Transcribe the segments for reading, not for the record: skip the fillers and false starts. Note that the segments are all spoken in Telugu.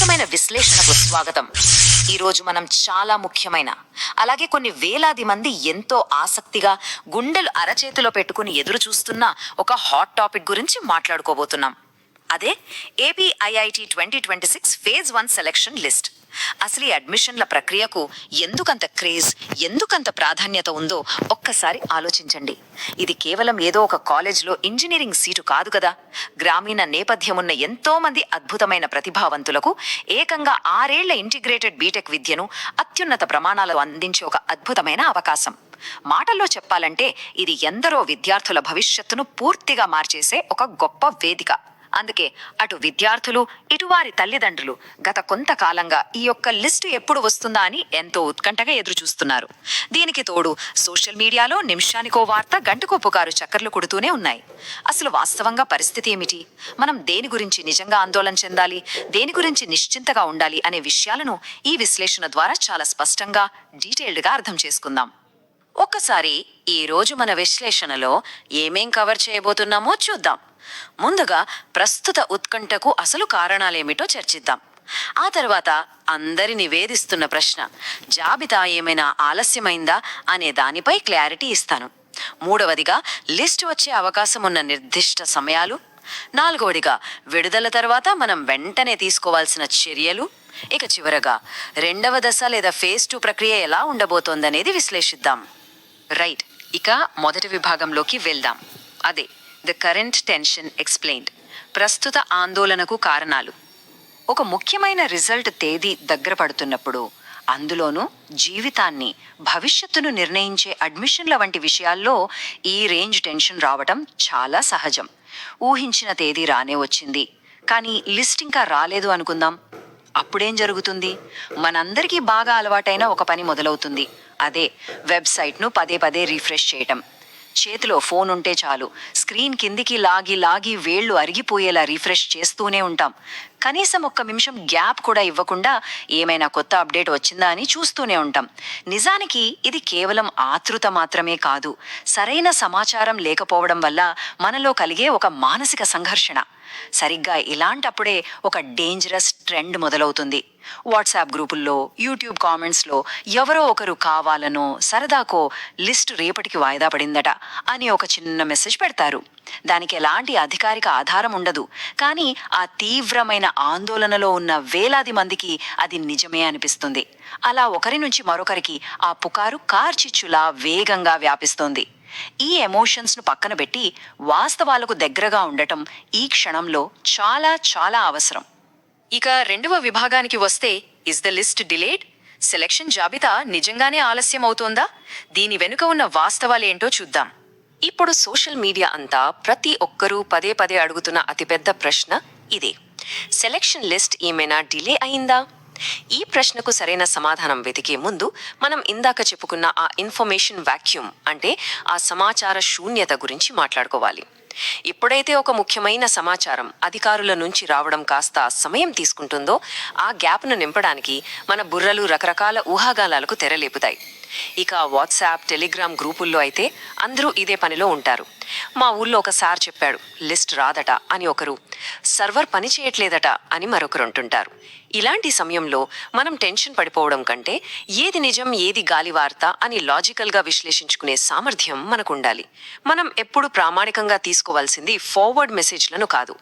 ముఖ్యమైన విశ్లేషణకు స్వాగతం. ఈరోజు మనం చాలా ముఖ్యమైన, అలాగే కొన్ని వేలాది మంది ఎంతో ఆసక్తిగా గుండెలు అరచేతిలో పెట్టుకుని ఎదురు చూస్తున్న ఒక హాట్ టాపిక్ గురించి మాట్లాడుకోబోతున్నాం. అదే AP IIT 2026 phase 1 selection list. అసలు ఈ అడ్మిషన్ల ప్రక్రియకు ఎందుకంత క్రేజ్, ఎందుకంత ప్రాధాన్యత ఉందో ఒక్కసారి ఆలోచించండి. ఇది కేవలం ఏదో ఒక కాలేజ్లో ఇంజనీరింగ్ సీటు కాదు కదా. గ్రామీణ నేపథ్యమున్న ఎంతో మంది అద్భుతమైన ప్రతిభావంతులకు ఏకంగా 6 ఏళ్ల ఇంటిగ్రేటెడ్ బీటెక్ విద్యను అత్యున్నత ప్రమాణాలు అందించే ఒక అద్భుతమైన అవకాశం. మాటల్లో చెప్పాలంటే ఇది ఎందరో విద్యార్థుల భవిష్యత్తును పూర్తిగా మార్చేసే ఒక గొప్ప వేదిక. అందుకే అటు విద్యార్థులు, ఇటు వారి తల్లిదండ్రులు గత కొంతకాలంగా ఈ యొక్క లిస్టు ఎప్పుడు వస్తుందా అని ఎంతో ఉత్కంఠగా ఎదురుచూస్తున్నారు. దీనికి తోడు సోషల్ మీడియాలో నిమిషానికో వార్త, గంటకో పుకారు చక్కర్లు కొడుతూనే ఉన్నాయి. అసలు వాస్తవంగా పరిస్థితి ఏమిటి? మనం దేని గురించి నిజంగా ఆందోళన చెందాలి, దేని గురించి నిశ్చింతగా ఉండాలి అనే విషయాలను ఈ విశ్లేషణ ద్వారా చాలా స్పష్టంగా, డీటెయిల్డ్గా అర్థం చేసుకుందాం. ఒక్కసారి ఈ రోజు మన విశ్లేషణలో ఏమేం కవర్ చేయబోతున్నామో చూద్దాం. ముందుగా ప్రస్తుత ఉత్కంఠకు అసలు కారణాలేమిటో చర్చిద్దాం. ఆ తర్వాత అందరిని వేధిస్తున్న ప్రశ్న, జాబితా ఏమైనా ఆలస్యమైందా అనే దానిపై క్లారిటీ ఇస్తాను. మూడవదిగా లిస్ట్ వచ్చే అవకాశం ఉన్న నిర్దిష్ట సమయాలు. నాలుగవదిగా విడుదల తర్వాత మనం వెంటనే తీసుకోవాల్సిన చర్యలు. ఇక చివరగా రెండవ దశ లేదా ఫేజ్ 2 ప్రక్రియ ఎలా ఉండబోతోందనేది విశ్లేషిద్దాం. రైట్, ఇక మొదటి విభాగంలోకి వెళ్దాం. అదే ద కరెంట్ టెన్షన్ ఎక్స్ప్లెయిన్డ్. ప్రస్తుత ఆందోళనకు కారణాలు. ఒక ముఖ్యమైన రిజల్ట్ తేదీ దగ్గర పడుతున్నప్పుడు, అందులోనూ జీవితాన్ని, భవిష్యత్తును నిర్ణయించే అడ్మిషన్ల వంటి విషయాల్లో ఈ రేంజ్ టెన్షన్ రావటం చాలా సహజం. ఊహించిన తేదీ రానే వచ్చింది, కానీ లిస్ట్ ఇంకా రాలేదు అనుకుందాం. అప్పుడేం జరుగుతుంది? మనందరికీ బాగా అలవాటైన ఒక పని మొదలవుతుంది. అదే వెబ్సైట్ను పదే పదే రీఫ్రెష్ చేయటం. చేతిలో ఫోన్ ఉంటే చాలు, స్క్రీన్ కిందికి లాగి లాగి వేళ్లు అరిగిపోయేలా రీఫ్రెష్ చేస్తూనే ఉంటాం. కనీసం ఒక్క నిమిషం గ్యాప్ కూడా ఇవ్వకుండా ఏమైనా కొత్త అప్డేట్ వచ్చిందా అని చూస్తూనే ఉంటాం. నిజానికి ఇది కేవలం ఆతృత మాత్రమే కాదు, సరైన సమాచారం లేకపోవడం వల్ల మనలో కలిగే ఒక మానసిక సంఘర్షణ. సరిగ్గా ఇలాంటప్పుడే ఒక డేంజరస్ ట్రెండ్ మొదలవుతుంది. వాట్సాప్ గ్రూపుల్లో, యూట్యూబ్ కామెంట్స్లో ఎవరో ఒకరు కావాలనో సరదాకో లిస్ట్ రేపటికి వాయిదా పడిందట అని ఒక చిన్న మెసేజ్ పెడతారు. దానికి ఎలాంటి అధికారిక ఆధారం ఉండదు, కానీ ఆ తీవ్రమైన ఆందోళనలో ఉన్న వేలాది మందికి అది నిజమే అనిపిస్తుంది. అలా ఒకరి నుంచి మరొకరికి ఆ పుకారు కార్చిచ్చులా వేగంగా వ్యాపిస్తోంది. ఈ ఎమోషన్స్ను పక్కన పెట్టి వాస్తవాలకు దగ్గరగా ఉండటం ఈ క్షణంలో చాలా చాలా అవసరం. ఇక రెండవ విభాగానికి వస్తే, is the list delayed? Selection జాబితా నిజంగానే ఆలస్యం అవుతోందా? దీని వెనుక ఉన్న వాస్తవాలేంటో చూద్దాం. ఇప్పుడు సోషల్ మీడియా అంతా ప్రతి ఒక్కరూ పదే పదే అడుగుతున్న అతిపెద్ద ప్రశ్న ఇదే. సెలక్షన్ లిస్ట్ ఏమైనా డిలే అయిందా? ఈ ప్రశ్నకు సరైన సమాధానం వెతికే ముందు మనం ఇందాక చెప్పుకున్న ఆ ఇన్ఫర్మేషన్ వాక్యూమ్, అంటే ఆ సమాచార శూన్యత గురించి మాట్లాడుకోవాలి. ఎప్పుడైతే ఒక ముఖ్యమైన సమాచారం అధికారుల నుంచి రావడం కాస్త సమయం తీసుకుంటుందో, ఆ గ్యాప్ను నింపడానికి మన బుర్రలు రకరకాల ఊహాగానాలకు తెరలేపుతాయి. ఇక వాట్సాప్, టెలిగ్రామ్ గ్రూపుల్లో అయితే అందరూ ఇదే పనిలో ఉంటారు. మా ఊళ్ళో ఒకసారి చెప్పాడు, లిస్ట్ రాదట అని ఒకరు, సర్వర్ పని చేయట్లేదట అని మరొకరు అంటుంటారు. ఇలాంటి సమయంలో మనం టెన్షన్ పడిపోవడం కంటే ఏది నిజం, ఏది గాలి వార్త అని లాజికల్గా విశ్లేషించుకునే సామర్థ్యం మనకుండాలి. మనం ఎప్పుడు ప్రామాణికంగా తీసుకోవాల్సింది ఫార్వర్డ్ మెసేజ్లను కాదు.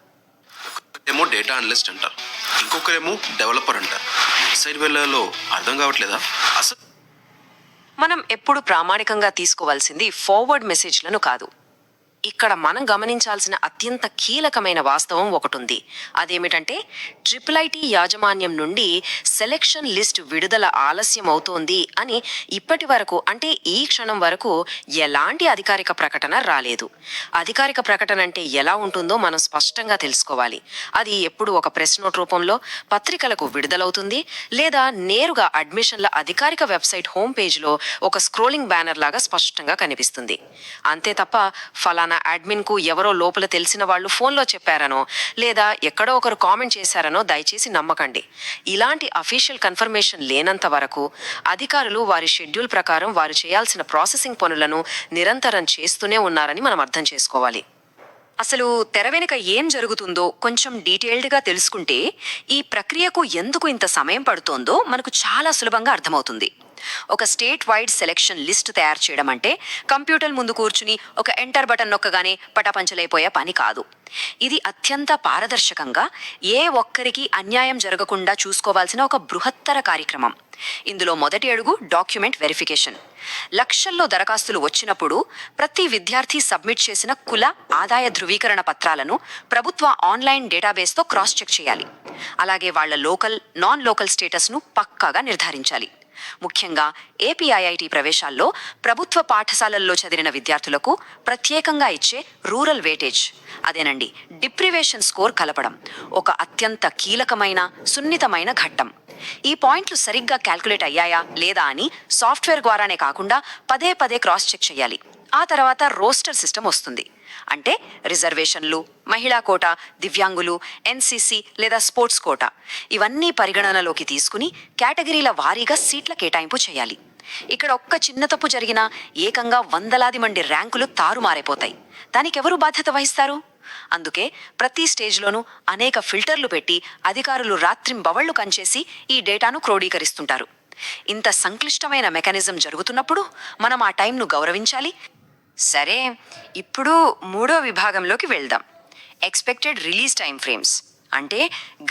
ఏమో డేటా అనలిస్ట్ అంటారు, ఇంకొకరేమో డెవలపర్ అంటారు. వెబ్సైట్ వెళ్ళాలో అర్థం కావట్లేదా? అసలు మనం ఎప్పుడు ప్రామాణికంగా తీసుకోవాల్సింది ఫార్వర్డ్ మెసేజ్లను కాదు. ఇక్కడ మనం గమనించాల్సిన అత్యంత కీలకమైన వాస్తవం ఒకటుంది. అదేమిటంటే, IIIT యాజమాన్యం నుండి సెలక్షన్ లిస్ట్ విడుదల ఆలస్యం అవుతోంది అని ఇప్పటి వరకు, అంటే ఈ క్షణం వరకు ఎలాంటి అధికారిక ప్రకటన రాలేదు. అధికారిక ప్రకటన అంటే ఎలా ఉంటుందో మనం స్పష్టంగా తెలుసుకోవాలి. అది ఎప్పుడు ఒక ప్రెస్ నోట్ రూపంలో పత్రికలకు విడుదలవుతుంది, లేదా నేరుగా అడ్మిషన్ల అధికారిక వెబ్సైట్ హోమ్ పేజ్లో ఒక స్క్రోలింగ్ బ్యానర్ లాగా స్పష్టంగా కనిపిస్తుంది. అంతే తప్ప ఫలానా అడ్మిన్కు ఎవరో లోపల తెలిసిన వాళ్ళు ఫోన్లో చెప్పారనో, లేదా ఎక్కడో ఒకరు కామెంట్ చేశారనో దయచేసి నమ్మకండి. ఇలాంటి అఫీషియల్ కన్ఫర్మేషన్ లేనంత వరకు అధికారులు వారి షెడ్యూల్ ప్రకారం వారు చేయాల్సిన ప్రాసెసింగ్ పనులను నిరంతరం చేస్తూనే ఉన్నారని మనం అర్థం చేసుకోవాలి. అసలు తెర వెనుక ఏం జరుగుతుందో కొంచెం డీటెయిల్డ్గా తెలుసుకుంటే ఈ ప్రక్రియకు ఎందుకు ఇంత సమయం పడుతోందో మనకు చాలా సులభంగా అర్థమవుతుంది. ఒక స్టేట్ వైడ్ సెలెక్షన్ లిస్ట్ తయారు చేయడం అంటే కంప్యూటర్ ముందు కూర్చుని ఒక ఎంటర్ బటన్ నొక్కగానే పటాపంచలైపోయే పని కాదు. ఇది అత్యంత పారదర్శకంగా ఏ ఒక్కరికి అన్యాయం జరగకుండా చూసుకోవాల్సిన ఒక బృహత్తర కార్యక్రమం. ఇందులో మొదటి అడుగు డాక్యుమెంట్ వెరిఫికేషన్. లక్షల్లో దరఖాస్తులు వచ్చినప్పుడు ప్రతి విద్యార్థి సబ్మిట్ చేసిన కుల ఆదాయ ధృవీకరణ పత్రాలను ప్రభుత్వ ఆన్లైన్ డేటాబేస్తో క్రాస్ చెక్ చేయాలి. అలాగే వాళ్ల లోకల్ నాన్ లోకల్ స్టేటస్ను పక్కాగా నిర్ధారించాలి. ముఖ్యంగా ఏపీఐఐటి ప్రవేశాల్లో ప్రభుత్వ పాఠశాలల్లో చదివిన విద్యార్థులకు ప్రత్యేకంగా ఇచ్చే రూరల్ వేటేజ్, అదేనండి డిప్రివేషన్ స్కోర్ కలపడం ఒక అత్యంత కీలకమైన సున్నితమైన ఘట్టం. ఈ పాయింట్లు సరిగ్గా క్యాల్కులేట్ అయ్యాయా లేదా అని సాఫ్ట్వేర్ ద్వారానే కాకుండా పదే పదే క్రాస్ చెక్ చేయాలి. ఆ తర్వాత రోస్టర్ సిస్టమ్ వస్తుంది. అంటే రిజర్వేషన్లు, మహిళా కోటా, దివ్యాంగులు, ఎన్సీసీ లేదా స్పోర్ట్స్ కోటా ఇవన్నీ పరిగణనలోకి తీసుకుని కేటగిరీల వారీగా సీట్ల కేటాయింపు చేయాలి. ఇక్కడ ఒక్క చిన్న తప్పు జరిగినా ఏకంగా వందలాది మంది ర్యాంకులు తారుమారైపోతాయి. దానికి ఎవరు బాధ్యత వహిస్తారు? అందుకే ప్రతి స్టేజ్లోనూ అనేక ఫిల్టర్లు పెట్టి అధికారులు రాత్రింబవళ్లు కంచేసి ఈ డేటాను క్రోడీకరిస్తుంటారు. ఇంత సంక్లిష్టమైన మెకానిజం జరుగుతున్నప్పుడు మనం ఆ టైంను గౌరవించాలి. సరే, ఇప్పుడు మూడో విభాగంలోకి వెళ్దాం. ఎక్స్పెక్టెడ్ రిలీజ్ టైం ఫ్రేమ్స్ అంటే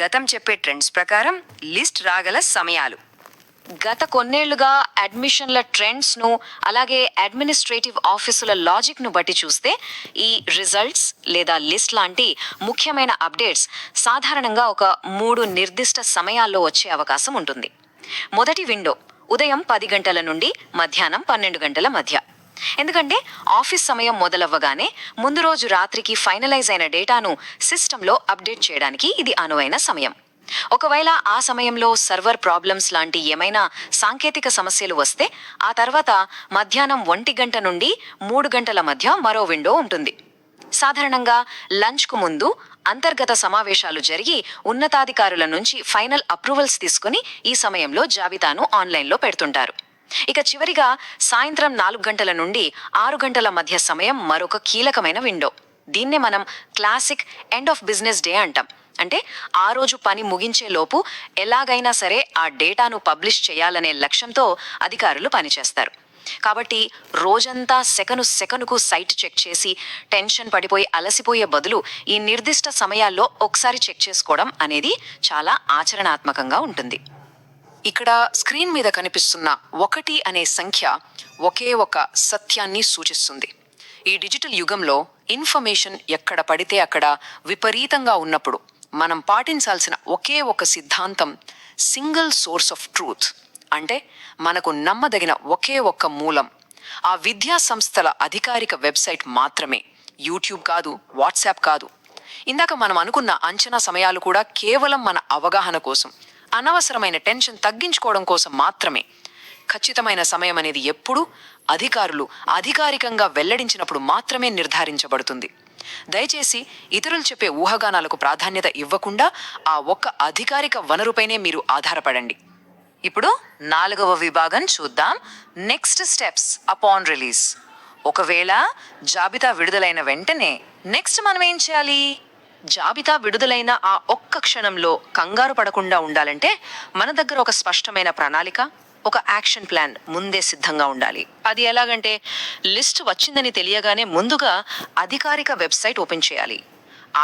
గతం చెప్పే ట్రెండ్స్ ప్రకారం లిస్ట్ రాగల సమయాలు. గత కొన్నేళ్లుగా అడ్మిషన్ల ట్రెండ్స్ను అలాగే అడ్మినిస్ట్రేటివ్ ఆఫీసుల లాజిక్ను బట్టి చూస్తే ఈ రిజల్ట్స్ లేదా లిస్ట్ లాంటి ముఖ్యమైన అప్డేట్స్ సాధారణంగా ఒక 3 నిర్దిష్ట సమయాల్లో వచ్చే అవకాశం ఉంటుంది. మొదటి విండో ఉదయం 10 గంటల నుండి మధ్యాహ్నం 12 గంటల మధ్య. ఎందుకంటే ఆఫీస్ సమయం మొదలవ్వగానే ముందు రోజు రాత్రికి ఫైనలైజ్ అయిన డేటాను సిస్టంలో అప్డేట్ చేయడానికి ఇది అనువైన సమయం. ఒకవేళ ఆ సమయంలో సర్వర్ ప్రాబ్లమ్స్ లాంటి ఏమైనా సాంకేతిక సమస్యలు వస్తే ఆ తర్వాత మధ్యాహ్నం 1 గంట నుండి 3 గంటల మధ్య మరో విండో ఉంటుంది. సాధారణంగా లంచ్కు ముందు అంతర్గత సమావేశాలు జరిగి ఉన్నతాధికారుల నుంచి ఫైనల్ అప్రూవల్స్ తీసుకుని ఈ సమయంలో జాబితాను ఆన్లైన్లో పెడుతుంటారు. ఇక చివరిగా సాయంత్రం 4 గంటల నుండి 6 గంటల మధ్య సమయం మరొక కీలకమైన విండో. దీన్నే మనం classic end of business day అంటాం. అంటే ఆ రోజు పని ముగించే లోపు ఎలాగైనా సరే ఆ డేటాను పబ్లిష్ చేయాలనే లక్ష్యంతో అధికారులు పనిచేస్తారు. కాబట్టి రోజంతా సెకనుకు సైట్ చెక్ చేసి టెన్షన్ పడిపోయి అలసిపోయే బదులు ఈ నిర్దిష్ట సమయాల్లో ఒకసారి చెక్ చేసుకోవడం అనేది చాలా ఆచరణాత్మకంగా ఉంటుంది. ఇక్కడ స్క్రీన్ మీద కనిపిస్తున్న 1 అనే సంఖ్య ఒకే ఒక సత్యాన్ని సూచిస్తుంది. ఈ డిజిటల్ యుగంలో ఇన్ఫర్మేషన్ ఎక్కడ పడితే అక్కడ విపరీతంగా ఉన్నప్పుడు మనం పాటించాల్సిన ఒకే ఒక సిద్ధాంతం సింగిల్ సోర్స్ ఆఫ్ ట్రూత్. అంటే మనకు నమ్మదగిన ఒకే ఒక్క మూలం ఆ విద్యా సంస్థల అధికారిక వెబ్సైట్ మాత్రమే. యూట్యూబ్ కాదు, వాట్సాప్ కాదు. ఇందాక మనం అనుకున్న అంచనా సమయాలు కూడా కేవలం మన అవగాహన కోసం, అనవసరమైన టెన్షన్ తగ్గించుకోవడం కోసం మాత్రమే. ఖచ్చితమైన సమయం అనేది ఎప్పుడూ అధికారులు అధికారికంగా వెల్లడించినప్పుడు మాత్రమే నిర్ధారించబడుతుంది. దయచేసి ఇతరులు చెప్పే ఊహాగానాలకు ప్రాధాన్యత ఇవ్వకుండా ఆ ఒక్క అధికారిక వనరుపైనే మీరు ఆధారపడండి. ఇప్పుడు 4వ విభాగం చూద్దాం. Next steps upon release. ఒకవేళ జాబితా విడుదలైన వెంటనే నెక్స్ట్ మనం ఏం చేయాలి? జాబితా విడుదలైన ఆ ఒక్క క్షణంలో కంగారు పడకుండా ఉండాలంటే మన దగ్గర ఒక స్పష్టమైన ప్రణాళిక, ఒక యాక్షన్ ప్లాన్ ముందే సిద్ధంగా ఉండాలి. అది ఎలాగంటే లిస్ట్ వచ్చిందని తెలియగానే ముందుగా అధికారిక వెబ్సైట్ ఓపెన్ చేయాలి.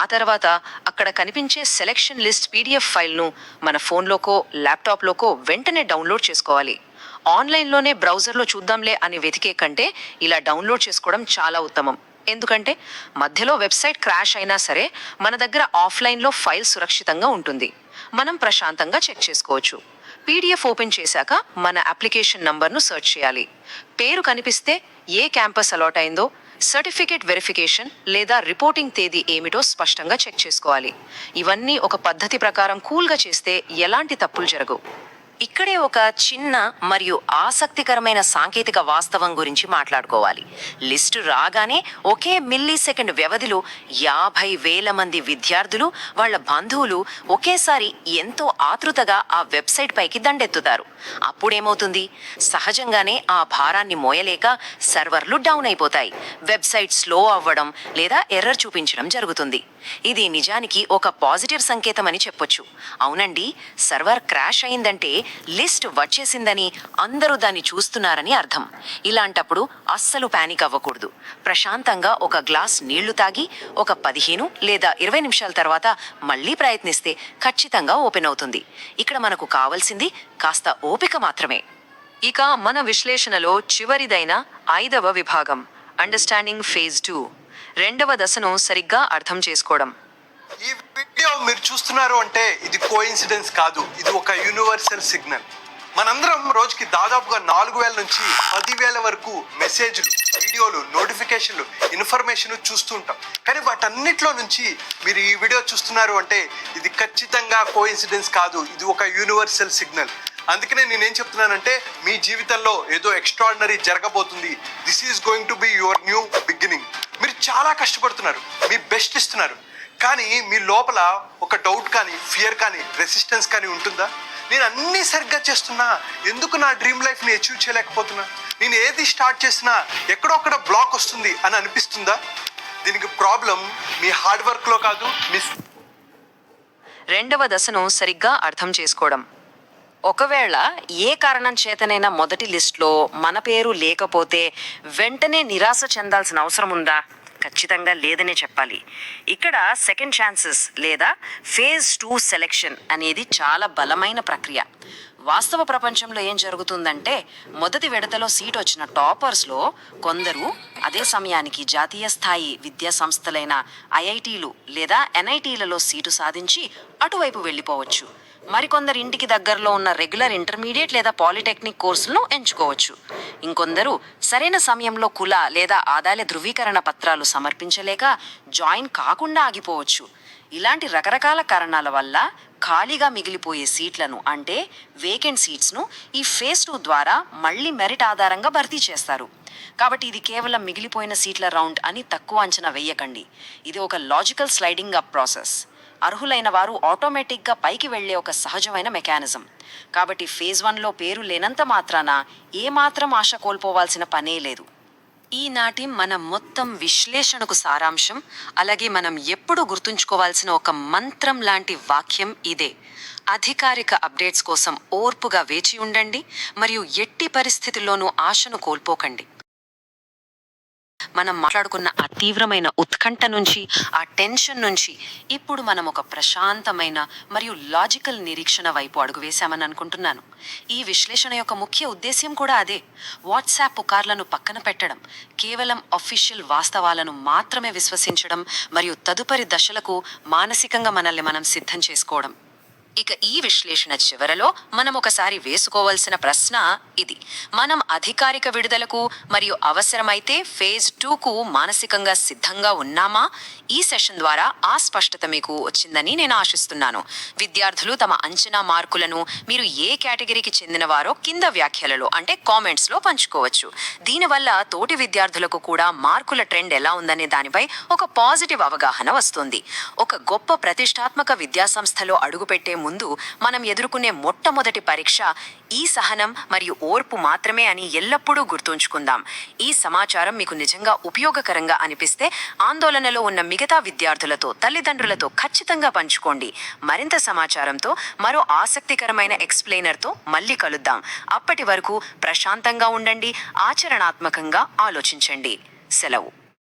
ఆ తర్వాత అక్కడ కనిపించే సెలెక్షన్ లిస్ట్ పీడిఎఫ్ ఫైల్ను మన ఫోన్లోకో ల్యాప్టాప్లోకో వెంటనే డౌన్లోడ్ చేసుకోవాలి. ఆన్లైన్లోనే బ్రౌజర్లో చూద్దాంలే అని వెతికే కంటే ఇలా డౌన్లోడ్ చేసుకోవడం చాలా ఉత్తమం. ఎందుకంటే మధ్యలో వెబ్సైట్ క్రాష్ అయినా సరే మన దగ్గర ఆఫ్లైన్లో ఫైల్ సురక్షితంగా ఉంటుంది. మనం ప్రశాంతంగా చెక్ చేసుకోవచ్చు. పీడిఎఫ్ ఓపెన్ చేశాక మన అప్లికేషన్ నంబర్ను సెర్చ్ చేయాలి. పేరు కనిపిస్తే ఏ క్యాంపస్ అలాట్ అయిందో, సర్టిఫికేట్ వెరిఫికేషన్ లేదా రిపోర్టింగ్ తేదీ ఏమిటో స్పష్టంగా చెక్ చేసుకోవాలి. ఇవన్నీ ఒక పద్ధతి ప్రకారం కూల్గా చేస్తే ఎలాంటి తప్పులు జరగవు. ఇక్కడే ఒక చిన్న మరియు ఆసక్తికరమైన సాంకేతిక వాస్తవం గురించి మాట్లాడుకోవాలి. లిస్టు రాగానే ఒకే మిల్లీ సెకండ్ వ్యవధిలో 50,000 మంది విద్యార్థులు, వాళ్ళ బంధువులు ఒకేసారి ఎంతో ఆతృతగా ఆ వెబ్సైట్ పైకి దండెత్తుతారు. అప్పుడేమవుతుంది? సహజంగానే ఆ భారాన్ని మోయలేక సర్వర్లు డౌన్ అయిపోతాయి. వెబ్సైట్ స్లో అవ్వడం లేదా ఎర్రర్ చూపించడం జరుగుతుంది. ఇది నిజానికి ఒక పాజిటివ్ సంకేతం అని చెప్పొచ్చు. అవునండి, సర్వర్ క్రాష్ అయిందంటే లిస్ట్ వచ్చేసిందని, అందరూ దాన్ని చూస్తున్నారని అర్థం. ఇలాంటప్పుడు అస్సలు పానిక్ అవ్వకూడదు. ప్రశాంతంగా ఒక గ్లాస్ నీళ్లు తాగి ఒక 15 లేదా 20 నిమిషాల తర్వాత మళ్ళీ ప్రయత్నిస్తే ఖచ్చితంగా ఓపెన్ అవుతుంది. ఇక్కడ మనకు కావాల్సింది కాస్త ఓపిక మాత్రమే. ఇక మన విశ్లేషణలో చివరిదైన 5వ విభాగం, అండర్స్టాండింగ్ ఫేజ్ 2, 2వ దశను సరిగ్గా అర్థం చేసుకోవడం. ఈ వీడియో మీరు చూస్తున్నారు అంటే ఇది కోఇన్సిడెన్స్ కాదు, ఇది ఒక యూనివర్సల్ సిగ్నల్. మనందరం రోజుకి దాదాపుగా 4,000 నుంచి 10,000 వరకు మెసేజ్లు, వీడియోలు, నోటిఫికేషన్లు, ఇన్ఫర్మేషన్ చూస్తూ ఉంటాం. కానీ వాటన్నిటిలో నుంచి మీరు ఈ వీడియో చూస్తున్నారు అంటే ఇది ఖచ్చితంగా కోఇన్సిడెన్స్ కాదు, ఇది ఒక యూనివర్సల్ సిగ్నల్. అందుకనే నేనేం చెప్తున్నానంటే మీ జీవితంలో ఏదో ఎక్స్ట్రాడినరీ జరగబోతుంది. This is going to be your new beginning. మీరు చాలా కష్టపడుతున్నారు, మీ బెస్ట్ ఇస్తున్నారు, కానీ మీ లోపల ఒక డౌట్ కానీ, ఫియర్ కానీ, రెసిస్టెన్స్ కానీ ఉంటుందా? నేను అన్నీ సరిగ్గా చేస్తున్నా, ఎందుకు నా డ్రీమ్ లైఫ్ని అచీవ్ చేయలేకపోతున్నా? నేను ఏది స్టార్ట్ చేసినా ఎక్కడొక్కడ బ్లాక్ వస్తుంది అని అనిపిస్తుందా? దీనికి ప్రాబ్లం మీ హార్డ్ వర్క్లో కాదు, మీ 2వ దశను సరిగ్గా అర్థం చేసుకోవడం. ఒకవేళ ఏ కారణం చేతనైనా మొదటి లిస్ట్లో మన పేరు లేకపోతే వెంటనే నిరాశ చెందాల్సిన అవసరం ఉందా? ఖచ్చితంగా లేదనే చెప్పాలి. ఇక్కడ సెకండ్ ఛాన్సెస్ లేదా ఫేజ్ 2 సెలెక్షన్ అనేది చాలా బలమైన ప్రక్రియ. వాస్తవ ప్రపంచంలో ఏం జరుగుతుందంటే, మొదటి విడతలో సీట్ వచ్చిన టాపర్స్లో కొందరు అదే సమయానికి జాతీయ స్థాయి విద్యా సంస్థలైన ఐఐటీలు లేదా ఎన్ఐటీలలో సీటు సాధించి అటువైపు వెళ్ళిపోవచ్చు. మరికొందరు ఇంటికి దగ్గరలో ఉన్న రెగ్యులర్ ఇంటర్మీడియట్ లేదా పాలిటెక్నిక్ కోర్సులను ఎంచుకోవచ్చు. ఇంకొందరు సరైన సమయంలో కుల లేదా ఆదాయ ధృవీకరణ పత్రాలు సమర్పించలేక జాయిన్ కాకుండా ఆగిపోవచ్చు. ఇలాంటి రకరకాల కారణాల వల్ల ఖాళీగా మిగిలిపోయే సీట్లను, అంటే వేకెంట్ సీట్స్ను ఈ ఫేజ్ 2 ద్వారా మళ్ళీ మెరిట్ ఆధారంగా భర్తీ చేస్తారు. కాబట్టి ఇది కేవలం మిగిలిపోయిన సీట్ల రౌండ్ అని తక్కువ అంచనా వేయకండి. ఇది ఒక లాజికల్ స్లైడింగ్ అప్ ప్రాసెస్. అర్హులైన వారు ఆటోమేటిక్గా పైకి వెళ్లే ఒక సహజమైన మెకానిజం. కాబట్టి ఫేజ్ 1లో పేరు లేనంత మాత్రాన ఏమాత్రం ఆశ కోల్పోవాల్సిన పనే లేదు. ఈనాటి మన మొత్తం విశ్లేషణకు సారాంశం, అలాగే మనం ఎప్పుడూ గుర్తుంచుకోవాల్సిన ఒక మంత్రం లాంటి వాక్యం ఇదే: అధికారిక అప్డేట్స్ కోసం ఓర్పుగా వేచి ఉండండి మరియు ఎట్టి పరిస్థితుల్లోనూ ఆశను కోల్పోకండి. మనం మాట్లాడుకున్న ఆ తీవ్రమైన ఉత్కంఠ నుంచి, ఆ టెన్షన్ నుంచి ఇప్పుడు మనం ఒక ప్రశాంతమైన మరియు లాజికల్ నిరీక్షణ వైపు అడుగు వేశామని అనుకుంటున్నాను. ఈ విశ్లేషణ యొక్క ముఖ్య ఉద్దేశ్యం కూడా అదే. వాట్సాప్ పుకార్లను పక్కన పెట్టడం, కేవలం అఫీషియల్ వాస్తవాలను మాత్రమే విశ్వసించడం మరియు తదుపరి దశలకు మానసికంగా మనల్ని మనం సిద్ధం చేసుకోవడం. ఇక ఈ విశ్లేషణ చివరలో మనం ఒకసారి వేసుకోవాల్సిన ప్రశ్న ఇది: మనం అధికారిక విడుదలకు మరియు అవసరమైతే ఫేజ్ 2కు మానసికంగా సిద్ధంగా ఉన్నామా? ఈ సెషన్ ద్వారా ఆ స్పష్టత మీకు వచ్చిందని నేను ఆశిస్తున్నాను. విద్యార్థులు తమ అంచనా మార్కులను మీరు ఏ కేటగిరీకి చెందినవారో కింద వ్యాఖ్యలలో, అంటే కామెంట్స్లో పంచుకోవచ్చు. దీనివల్ల తోటి విద్యార్థులకు కూడా మార్కుల ట్రెండ్ ఎలా ఉందనే దానిపై ఒక పాజిటివ్ అవగాహన వస్తుంది. ఒక గొప్ప ప్రతిష్టాత్మక విద్యాసంస్థలో అడుగుపెట్టే ముందు మనం ఎదుర్కొనే మొట్టమొదటి పరీక్ష ఈ సహనం మరియు ఓర్పు మాత్రమే అని ఎల్లప్పుడూ గుర్తుంచుకుందాం. ఈ సమాచారం మీకు నిజంగా ఉపయోగకరంగా అనిపిస్తే ఆందోళనలో ఉన్న మిగతా విద్యార్థులతో, తల్లిదండ్రులతో ఖచ్చితంగా పంచుకోండి. మరింత సమాచారంతో మరో ఆసక్తికరమైన ఎక్స్ప్లెయినర్తో మళ్ళీ కలుద్దాం. అప్పటి వరకు ప్రశాంతంగా ఉండండి, ఆచరణాత్మకంగా ఆలోచించండి. సెలవు.